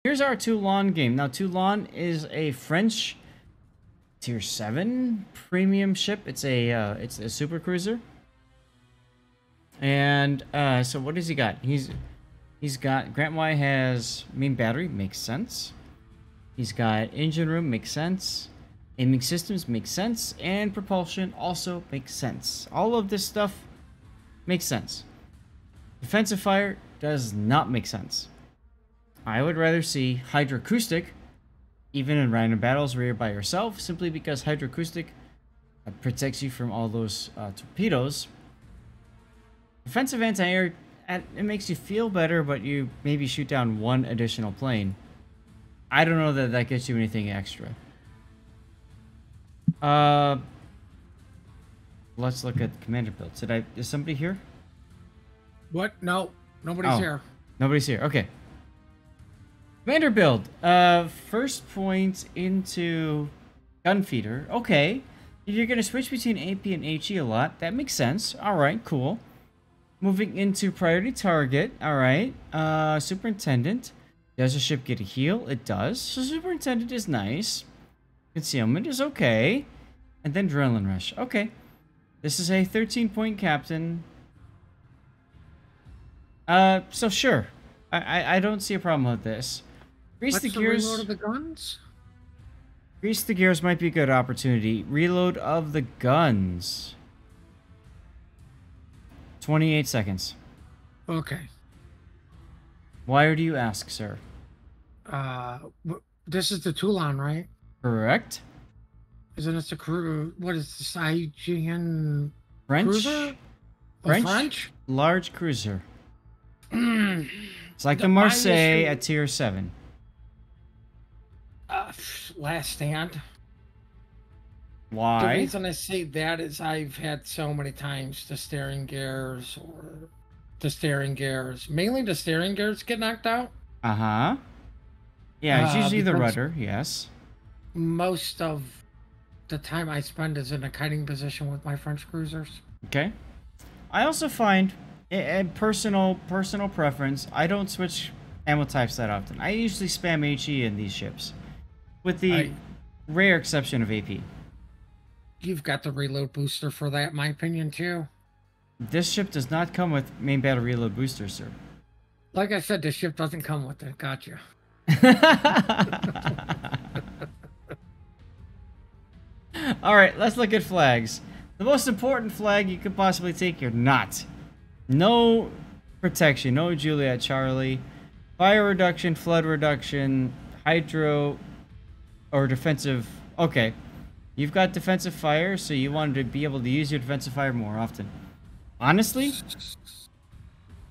Here's our Toulon game. Now, Toulon is a French tier 7 premium ship. It's a super cruiser. And so what does he got? He's got grantwhy has main battery, makes sense. He's got engine room, makes sense. Aiming systems makes sense, and propulsion also makes sense. All of this stuff makes sense. Defensive fire does not make sense. I would rather see hydroacoustic, even in random battles where you're by yourself, simply because hydroacoustic protects you from all those torpedoes. Defensive anti-air, it makes you feel better, but you maybe shoot down one additional plane. I don't know that that gets you anything extra. Let's look at the commander builds. Is somebody here? What? No, nobody's here. Nobody's here. Okay. Commander build. First point into gun feeder. Okay. If you're gonna switch between AP and HE a lot, that makes sense. All right, cool. Moving into priority target. All right. Superintendent. Does the ship get a heal? It does. So superintendent is nice. Concealment is okay. And then adrenaline rush. Okay. This is a 13-point captain. So sure. I don't see a problem with this. Grease the gears. Reload of the guns? Grease the gears might be a good opportunity. Reload of the guns. 28 seconds. Okay. Why do you ask, sir? This is the Toulon, right? Correct. Isn't it the crew? What is this? IGN French? Cruiser? French? Large cruiser. It's like the Marseille at tier 7. Last stand. Why? The reason I say that is I've had so many times the steering gears mainly the steering gears get knocked out. Uh-huh. Yeah, it's usually the rudder, yes. Most of the time I spend is in a kiting position with my French cruisers. Okay. I also find, in personal preference, I don't switch ammo types that often. I usually spam HE in these ships. With the rare exception of AP. You've got the reload booster for that, in my opinion, too. This ship does not come with main battle reload booster, sir. Like I said, this ship doesn't come with it. Gotcha. Alright, let's look at flags. The most important flag you could possibly take, you're not. No protection, no Juliet Charlie. Fire reduction, flood reduction, hydro, or defensive. Okay. You've got defensive fire, so you wanted to be able to use your defensive fire more often. Honestly,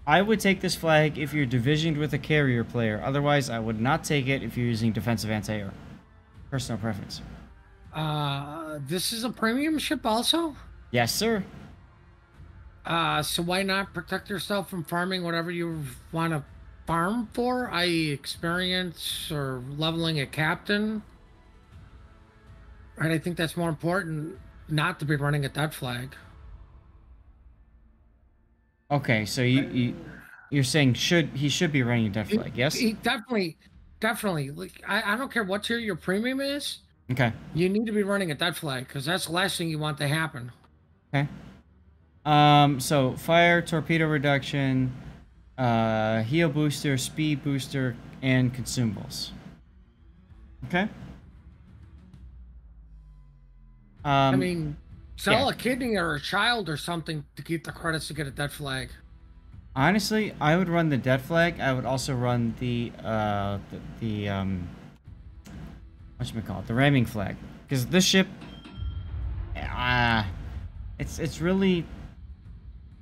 I would take this flag if you're divisioned with a carrier player. Otherwise, I would not take it if you're using defensive anti-air. Personal preference. This is a premium ship also? Yes, sir. So why not protect yourself from farming whatever you want to farm for, i.e. experience or leveling a captain? Right, I think that's more important not to be running a dead flag. Okay, so you're saying he should be running a dead flag, yes? He definitely. Like I don't care what tier your premium is. Okay. You need to be running a dead flag because that's the last thing you want to happen. Okay. So fire, torpedo reduction, heal booster, speed booster, and consumables. Okay. I mean, sell a kidney or a child or something to keep the credits to get a dead flag. Honestly, I would run the dead flag. I would also run the whatchamacallit, the ramming flag, because this ship, it's really,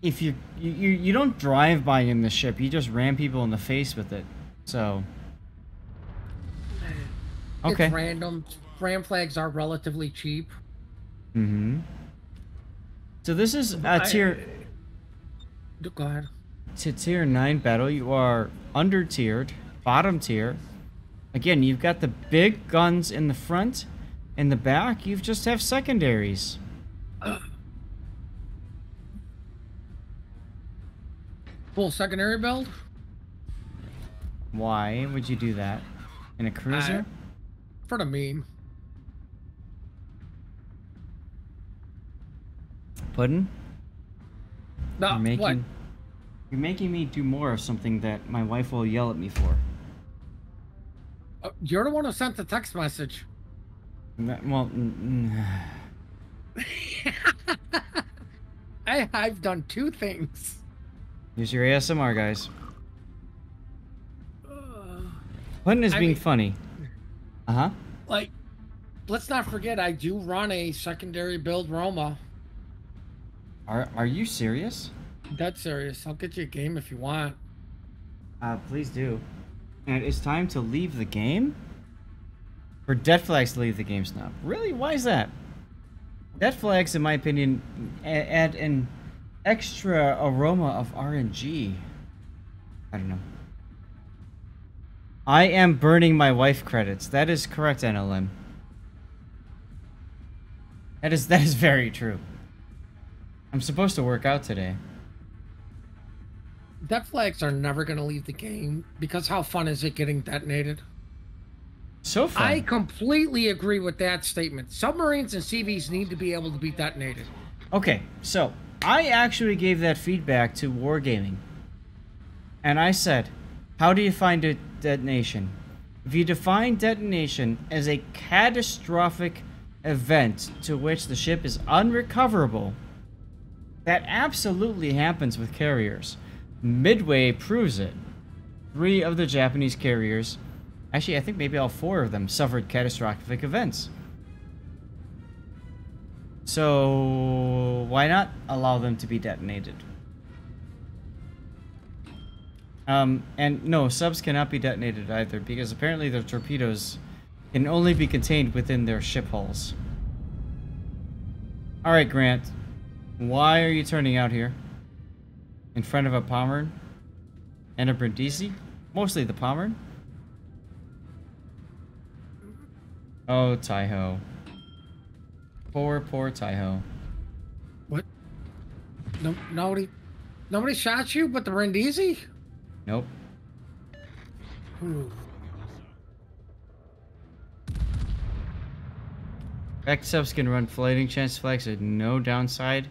if you don't drive by in the ship, you just ram people in the face with it. So okay, it's random. Ram flags are relatively cheap. Mm-hmm. So this is a tier. Go ahead. To tier 9 battle, you are under tiered, bottom tier. Again, you've got the big guns in the front, in the back. You just have secondaries. Full secondary build. Why would you do that? In a cruiser? For the meme. Puddin'? No, what? You're making me do more of something that my wife will yell at me for. You're the one who sent the text message. Well, I've done 2 things. use your ASMR, guys. Puddin' is being funny. Uh-huh. Like, let's not forget, I do run a secondary build Roma. Are you serious? Dead serious. I'll get you a game if you want. Please do. And it's time to leave the game? For dead flags to leave the game, Snob. Really? Why is that? Dead flags, in my opinion, add an extra aroma of RNG. I don't know. I am burning my wife credits. That is correct, NLM. That is very true. I'm supposed to work out today. Dead flags are never going to leave the game because how fun is it getting detonated? So fun. I completely agree with that statement. Submarines and CVs need to be able to be detonated. Okay, so I actually gave that feedback to Wargaming. And I said, how do you find a detonation? If you define detonation as a catastrophic event to which the ship is unrecoverable, that absolutely happens with carriers. Midway proves it. 3 of the Japanese carriers, actually I think maybe all 4 of them, suffered catastrophic events. So why not allow them to be detonated? And no, subs cannot be detonated either, because apparently their torpedoes can only be contained within their ship hulls. Alright, Grant. Why are you turning out here? In front of a Pommern? And a Brindisi? Mostly the Pommern? Oh, Taiho. Poor Taiho. What? No, nobody shot you but the Brindisi? Nope. Back subs can run floating chance flags with no downside.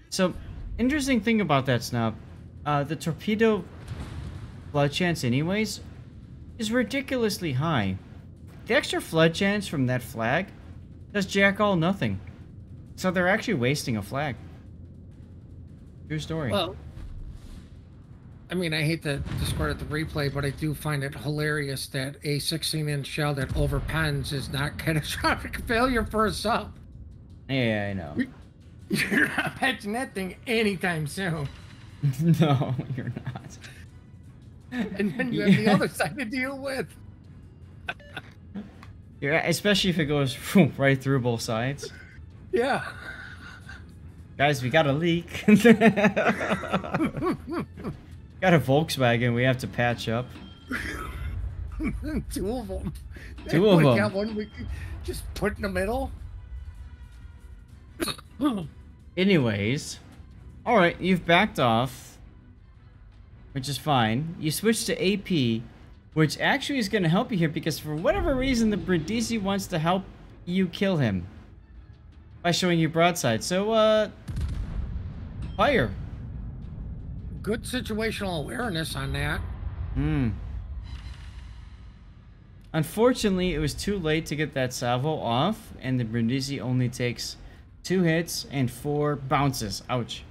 So, interesting thing about that, Snob. The torpedo flood chance anyways is ridiculously high. The extra flood chance from that flag does jack all nothing. So they're actually wasting a flag. True story. Well, I mean, I hate to discredit the replay, but I do find it hilarious that a 16-inch shell that overpens is not catastrophic failure for a sub. Yeah, I know. You're not patching that thing anytime soon. No, you're not. And then you have the other side to deal with. Yeah, especially if it goes right through both sides. Yeah. Guys, we got a leak. Got a Volkswagen we have to patch up. 2 of them. 2 of them. Got one we could just put in the middle. Anyways, alright, you've backed off, which is fine. You switched to AP, which actually is going to help you here because for whatever reason the Brindisi wants to help you kill him by showing you broadside. So, fire. Good situational awareness on that. Unfortunately, it was too late to get that salvo off, and the Brindisi only takes 2 hits and 4 bounces. Ouch.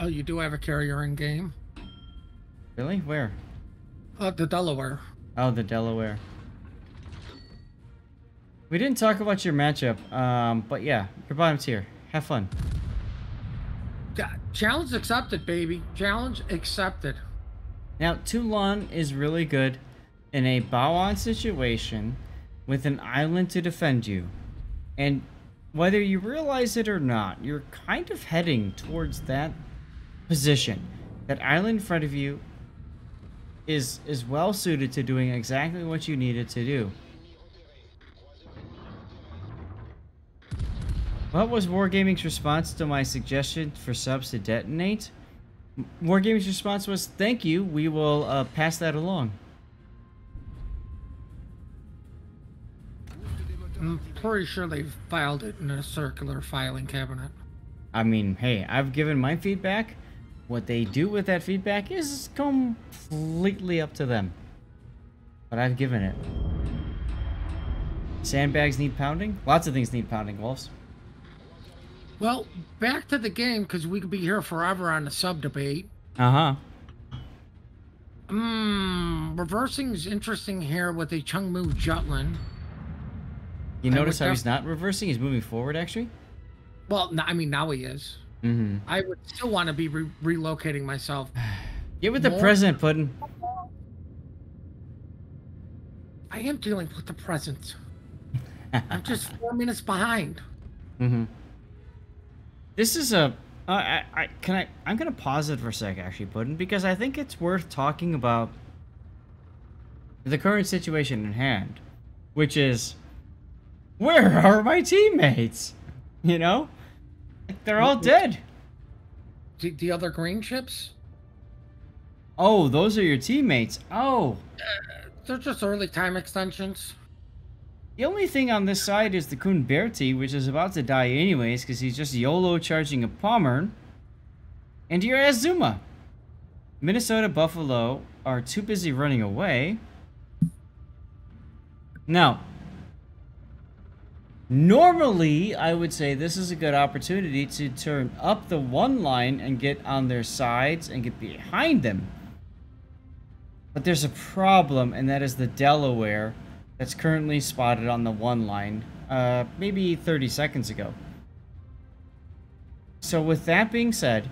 Oh, you do have a carrier in game? Really? Where? The Delaware. Oh, the Delaware. We didn't talk about your matchup, but yeah, your bottom tier. Have fun. Challenge accepted, baby. Challenge accepted. Now, Toulon is really good in a bow-on situation with an island to defend you. And whether you realize it or not, you're kind of heading towards that position. That island in front of you is well suited to doing exactly what you need it to do. What was Wargaming's response to my suggestion for subs to detonate? Wargame's response was, "Thank you. We will pass that along." I'm pretty sure they filed it in a circular filing cabinet. I mean, hey, I've given my feedback. What they do with that feedback is completely up to them. But I've given it. Sandbags need pounding? Lots of things need pounding, Wolves. Well, back to the game, because we could be here forever on the sub-debate. Uh-huh. Reversing is interesting here with a Chungmu Jutland. You notice how he's not reversing? He's moving forward, actually? Well, I mean, now he is. Mm-hmm. I would still want to be relocating myself. Get with the president, Puddin'. I am dealing with the present. I'm just 4 minutes behind. Mm-hmm. This is a... I'm gonna pause it for a sec, actually, Puddin', because I think it's worth talking about the current situation in hand, which is, where are my teammates? You know? They're all dead. The other green ships? Oh, those are your teammates. Oh. They're just early time extensions. The only thing on this side is the Kun Berti, which is about to die anyways, because he's just YOLO charging a Pommern. And your Azuma. Minnesota Buffalo are too busy running away. Now, normally, I would say this is a good opportunity to turn up the one line and get on their sides and get behind them. But there's a problem, and that is the Delaware that's currently spotted on the one line, maybe 30 seconds ago. So with that being said,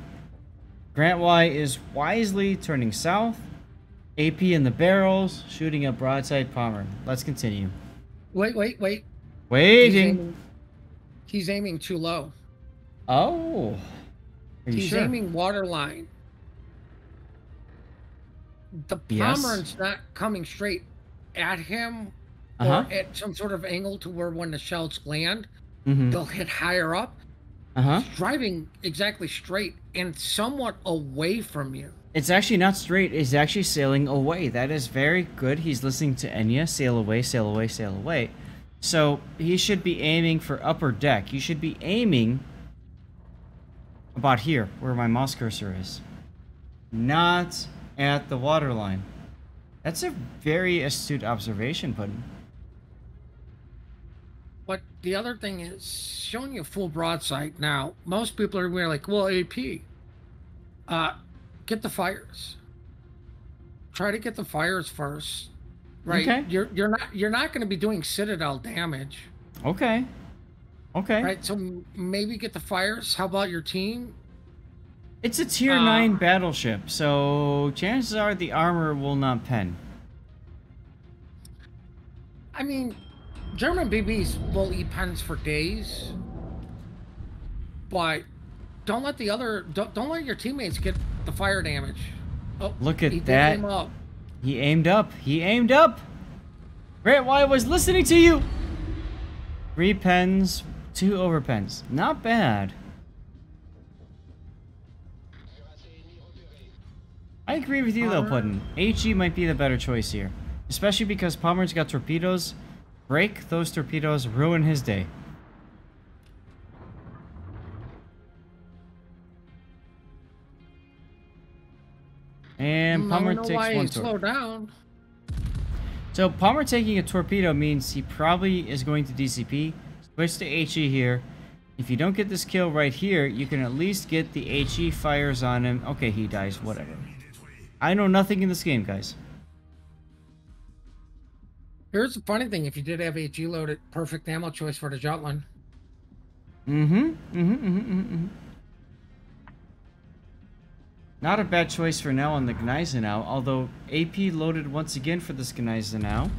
grantwhy is wisely turning south, AP in the barrels, shooting a broadside Pommern. Let's continue. Wait. Waiting. He's aiming too low. Oh. Are you He's sure? aiming waterline. The Pommern's not coming straight at him or at some sort of angle to where when the shells land, they'll hit higher up. He's driving exactly straight and somewhat away from you. It's actually not straight. It's actually sailing away. That is very good. He's listening to Enya. Sail away, sail away, sail away. So he should be aiming for upper deck. You should be aiming about here, where my mouse cursor is. Not at the waterline. That's a very astute observation, Puddin'. But the other thing is showing you full broadside. Now, most people are going to be like, well, AP, get the fires. Try to get the fires first. Right? Okay. You're not going to be doing citadel damage. Okay. Okay. Right? So maybe get the fires. How about your team? It's a tier 9 battleship, so chances are the armor will not pen. I mean, German BBs will eat pens for days, but don't let don't let your teammates get the fire damage. Oh, look at that! Aim up. He aimed up. He aimed up. grantwhy was listening to you. 3 pens, 2 overpens. Not bad. I agree with you though, Puddin'. HE might be the better choice here. Especially because Pommern's got torpedoes. Break those torpedoes, ruin his day. And Pommern takes one slow down. So Pommern taking a torpedo means he probably is going to DCP. Switch to HE here. If you don't get this kill right here, you can at least get the HE fires on him. Okay, he dies, whatever. I know nothing in this game, guys. Here's the funny thing. If you did have HE loaded, perfect ammo choice for the Jutland. Not a bad choice for now on the Gneisenau, although AP loaded once again for this Gneisenau.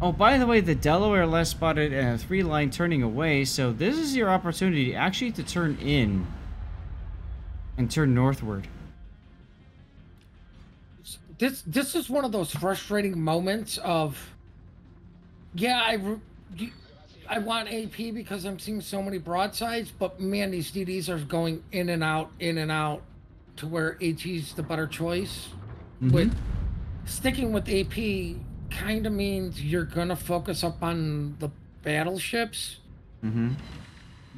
Oh, by the way, the Delaware last spotted a 3-line turning away, so this is your opportunity actually to turn in and turn northward. This is one of those frustrating moments of, yeah, I want AP because I'm seeing so many broadsides, but man, these DDs are going in and out to where AT's the better choice. With sticking with AP kind of means you're gonna focus up on the battleships.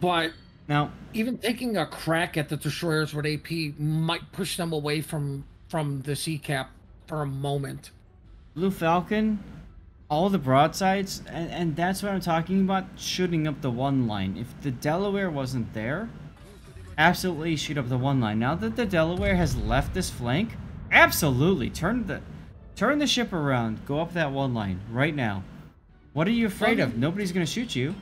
But now, even taking a crack at the destroyers with AP might push them away from the sea cap for a moment. Blue Falcon, all the broadsides, and that's what I'm talking about, shooting up the one line. If the Delaware wasn't there, absolutely shoot up the one line. Now that the Delaware has left this flank, absolutely turn the ship around, go up that one line right now. What are you afraid of? Nobody's gonna shoot you.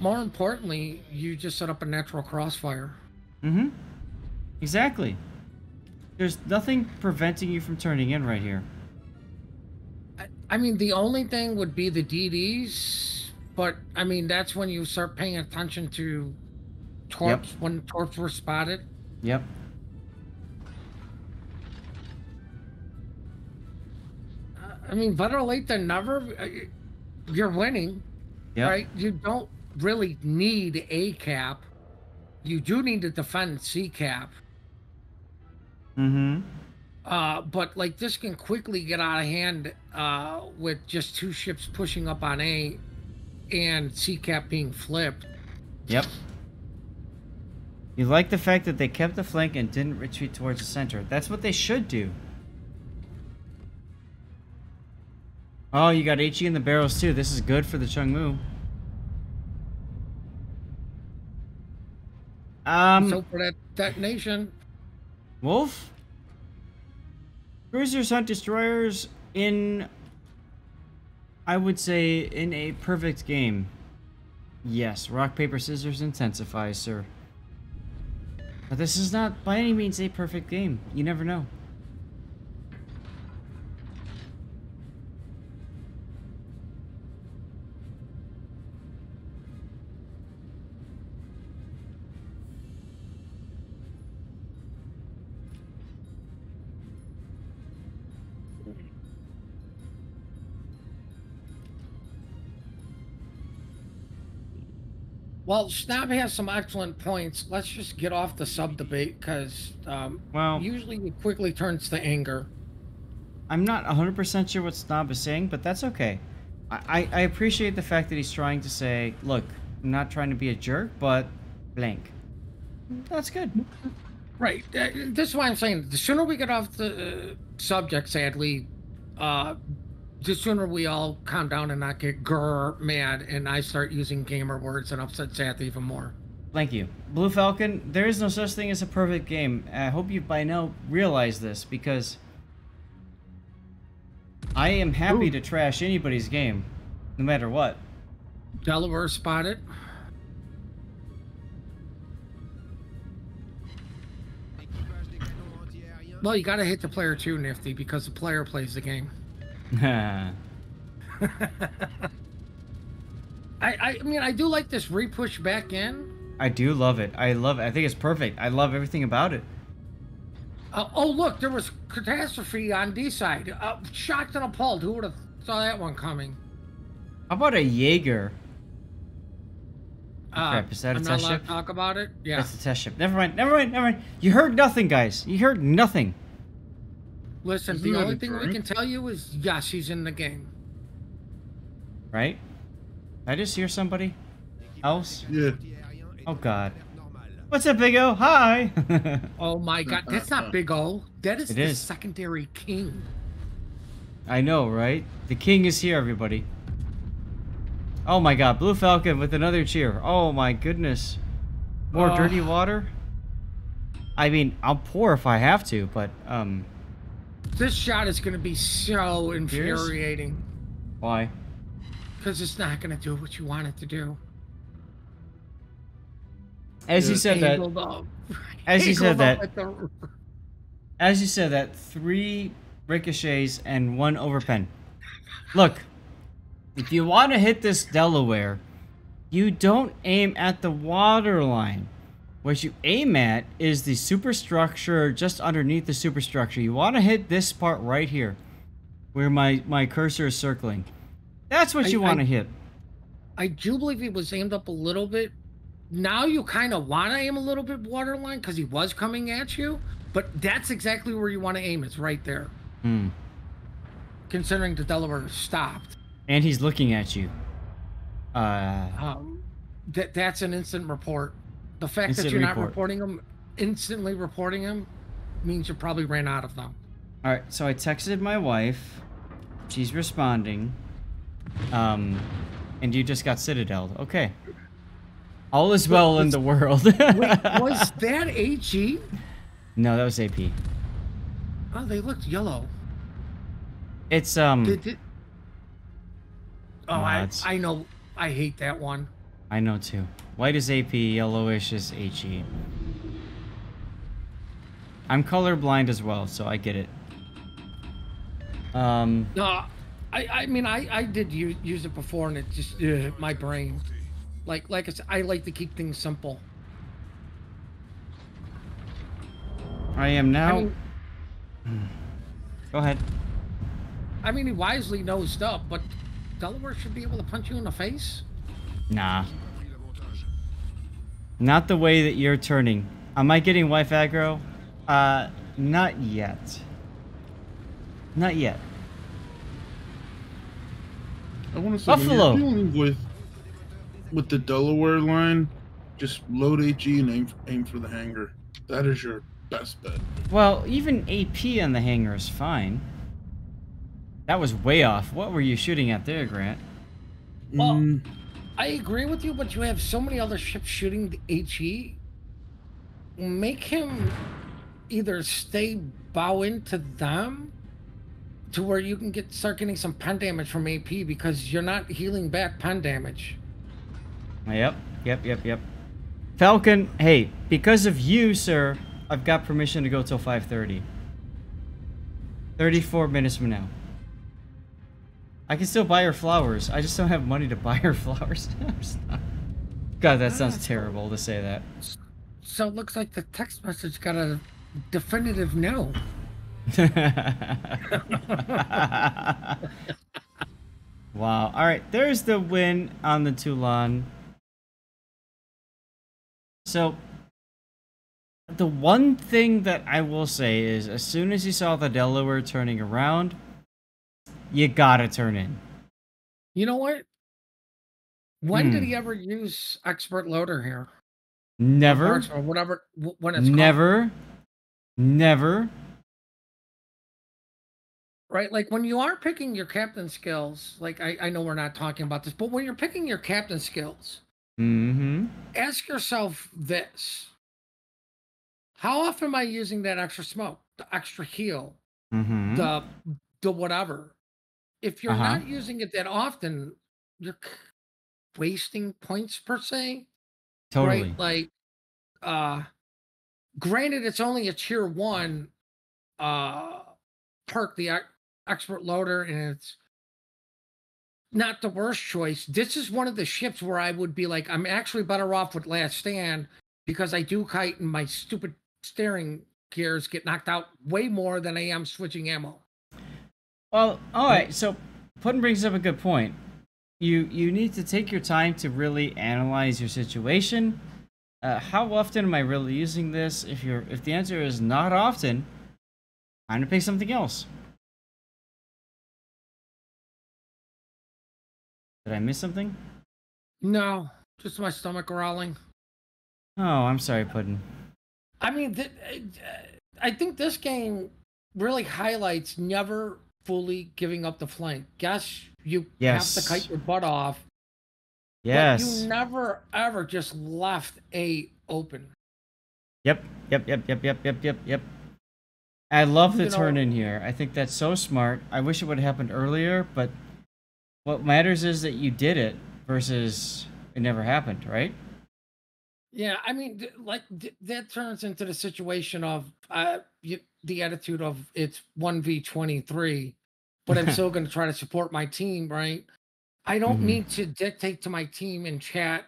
More importantly, you just set up a natural crossfire. Exactly. There's nothing preventing you from turning in right here. I mean, the only thing would be the DDs, but I mean, that's when you start paying attention to torps, when torps were spotted. Yep. I mean, better late than never. You're winning, right? You don't really need a cap. You do need to defend C cap. But like this can quickly get out of hand with just 2 ships pushing up on A and C cap being flipped. Yep. You like the fact that they kept the flank and didn't retreat towards the center. That's what they should do. Oh, you got HE in the barrels too. This is good for the Chungmu. So for that detonation. Wolf? Cruisers hunt destroyers in, I would say, in a perfect game. Yes, rock, paper, scissors intensifies, sir. But this is not by any means a perfect game. You never know. Well, Snob has some excellent points. Let's just get off the sub debate because well, usually it quickly turns to anger. I'm not 100% sure what Snob is saying, but that's okay. I appreciate the fact that he's trying to say, look, I'm not trying to be a jerk, but blank. That's good. Right. This is why I'm saying the sooner we get off the subject, sadly, the sooner we all calm down and not get mad and I start using gamer words and upset Seth even more. Thank you. Blue Falcon, there is no such thing as a perfect game. I hope you by now realize this, because I am happy to trash anybody's game, no matter what. Delaware spotted. Well, you gotta hit the player too, Nifty, because the player plays the game. I mean, I do like this re-push back in. I do love it. I love it. I think it's perfect. I love everything about it. Oh, look, there was catastrophe on D side. Shocked and appalled. Who would have saw that one coming? How about a Jaeger? Crap, is that a test ship? To talk about it? Yeah. That's a test ship. Never mind, never mind, never mind. You heard nothing, guys. You heard nothing. Listen, the only thing we can tell you is, yes, he's in the game. Right? Did I just hear somebody else? Yeah. Oh, God. What's up, Big O? Hi! Oh, my God. That's not Big O. That is the secondary king. I know, right? The king is here, everybody. Oh, my God. Blue Falcon with another cheer. Oh, my goodness. More dirty water? I mean, I'll pour if I have to, but, This shot is going to be so infuriating. Why? Because it's not going to do what you want it to do. As you said that, as you said that, 3 ricochets and 1 overpen. Look, if you want to hit this Delaware, you don't aim at the waterline. What you aim at is the superstructure just underneath the superstructure. You want to hit this part right here, where my cursor is circling. That's what you want to hit. I do believe he was aimed up a little bit now you kind of want to aim a little bit waterline because he was coming at you, but that's exactly where you want to aim. It's right there. Considering the Delaware stopped. And he's looking at you. That's an instant report. The fact that you're not reporting him, instantly reporting him, means you probably ran out of them. All right, so I texted my wife. She's responding. And you just got citadeled. Okay. All is well in the world. Wait, was that AG? No, that was AP. Oh, they looked yellow. It's I know. I hate that one. I know too. White is AP, yellowish is HE. I'm colorblind as well, so I get it. No, I mean I did use it before, and it just my brain. Like I said, I like to keep things simple. I am now. Go ahead. I mean, he wisely nosed up, but Delaware should be able to punch you in the face. Nah. Not the way that you're turning. Am I getting wife aggro? Not yet. Not yet. I want to say, Buffalo. when you're dealing with the Delaware line, just load HE and aim for the hangar. That is your best bet. Well, even AP on the hangar is fine. That was way off. What were you shooting at there, Grant? Well, I agree with you, but you have so many other ships shooting the HE. Make him either bow into them to where you can start getting some pen damage from AP, because you're not healing back pen damage. Yep. Falcon, hey, because of you, sir, I've got permission to go till 5:30. 34 minutes from now. I can still buy her flowers. I just don't have money to buy her flowers. God, that sounds terrible to say that. So it looks like the text message got a definitive no. Wow. All right, there's the win on the Toulon. So, the one thing that I will say is, as soon as you saw the Delaware turning around, you gotta turn in. You know what? When did he ever use expert loader here? Never. Or whatever. When it's never. Right, like when you are picking your captain skills, like I know we're not talking about this, but when you're picking your captain skills, ask yourself this: how often am I using that extra smoke, the extra heal, the whatever? If you're not using it that often, you're wasting points per se. Totally. Right? Like, granted, it's only a tier 1 perk, the expert loader, and it's not the worst choice. This is one of the ships where I would be like, I'm actually better off with Last Stand, because I do kite and my stupid steering gears get knocked out way more than I am switching ammo. Well, all right. So, Puddin brings up a good point. You need to take your time to really analyze your situation. How often am I really using this? If the answer is not often, time to pick something else. Did I miss something? No, just my stomach growling. Oh, I'm sorry, Puddin. I mean, I think this game really highlights never fully giving up the flank. Yes, you have to kite your butt off. Yes. But you never ever just left A open. Yep. I love the turn in here. I think that's so smart. I wish it would have happened earlier, but what matters is that you did it versus it never happened, right? Yeah, I mean, like that turns into the situation of the attitude of it's 1v23, but I'm still going to try to support my team, right? I don't need to dictate to my team in chat,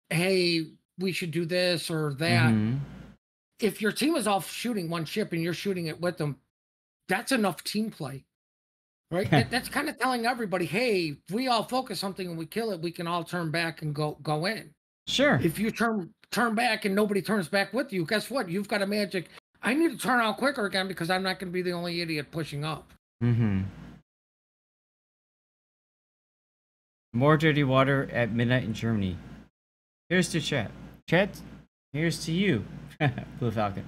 hey, we should do this or that. If your team is off shooting one ship and you're shooting it with them, that's enough team play, right? That's kind of telling everybody, hey, if we all focus something and we kill it, we can all turn back and go in. Sure. If you turn back and nobody turns back with you, guess what? You've got a magic. I need to turn out quicker again because I'm not going to be the only idiot pushing up. Mm-hmm. More dirty water at midnight in Germany. Here's to chat. Chat, here's to you, Blue Falcon.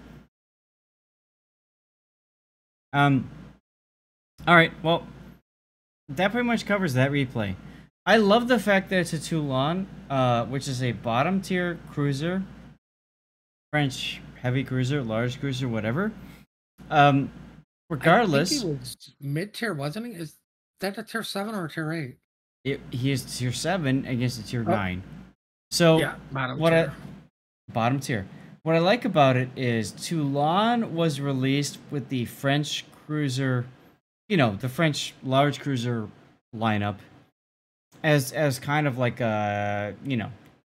All right, well, that pretty much covers that replay. I love the fact that it's a Toulon, which is a bottom tier cruiser, French heavy cruiser, large cruiser, whatever. Regardless, I think he was mid tier, wasn't he? Is that a tier 7 or a tier 8? He is tier 7 against a tier 9. So yeah, bottom tier. What I like about it is Toulon was released with the French cruiser, the French large cruiser lineup as kind of like a,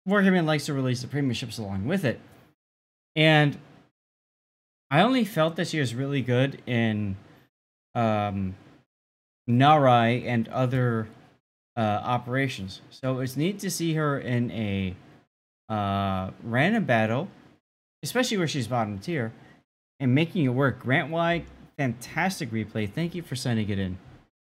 Warhammer likes to release the premium ships along with it. And I only felt that she was really good in Narai and other operations. So it's neat to see her in a random battle, especially where she's bottom tier, and making it work. Grantwhy, fantastic replay. Thank you for sending it in.